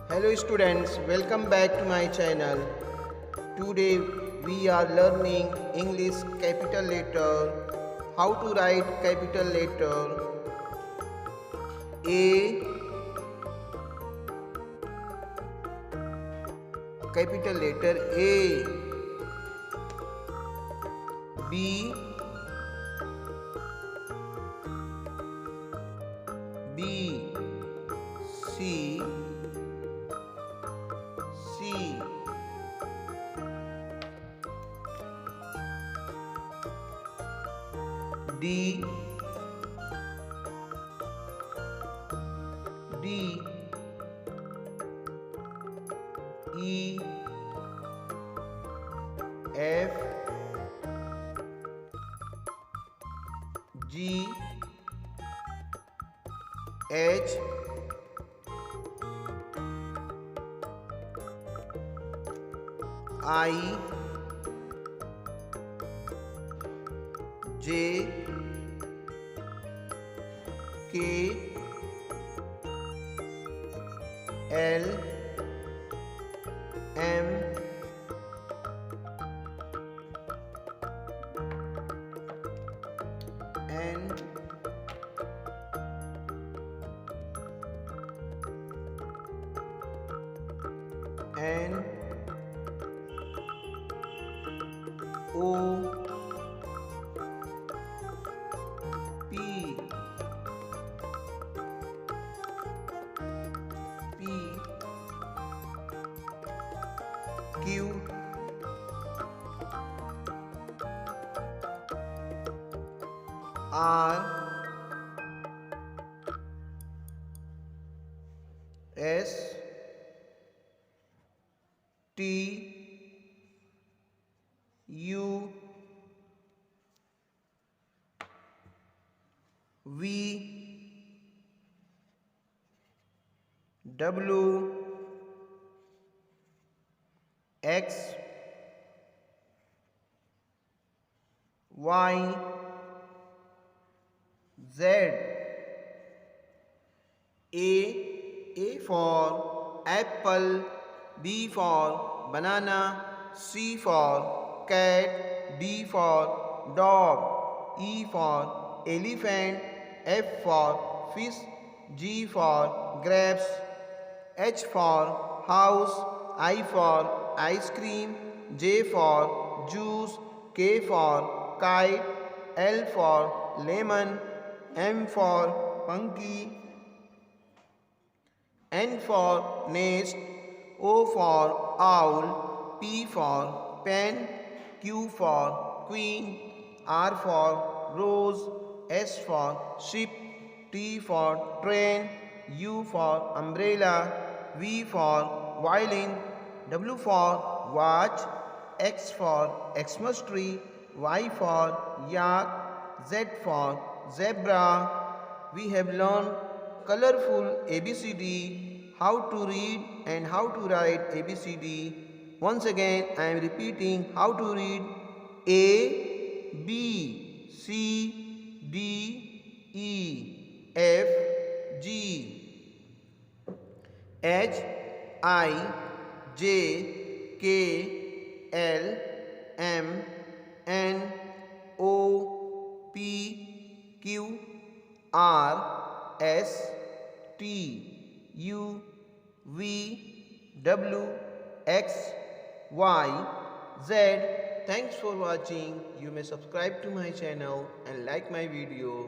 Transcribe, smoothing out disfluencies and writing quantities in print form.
Hello students, welcome back to my channel. Today we are learning English capital letter. How to write capital letter A, capital letter A, B, B, C, C, D, D, E, F, G, H, I, J, K, L, M, N, N, O, P, P, Q, R, S, T, U, V, W, X, Y, Z. A for apple, B for banana, C for cat, D for dog, E for elephant, F for fish, G for grapes, H for house, I for ice cream, J for juice, K for kite, L for lemon, M for monkey, N for nest, O for owl, P for pen, Q for queen, R for rose, S for ship, T for train, U for umbrella, V for violin, W for watch, X for Xmas tree, Y for yak, Z for zebra. We have learned colorful ABCD, how to read and how to write ABCD. Once again, I am repeating how to read A, B, C, D, E, F, G, H, I, J, K, L, M, N, O, P, Q, R, S, T, U, V, W, X, Y, Z. Thanks for watching. You may subscribe to my channel and like my video.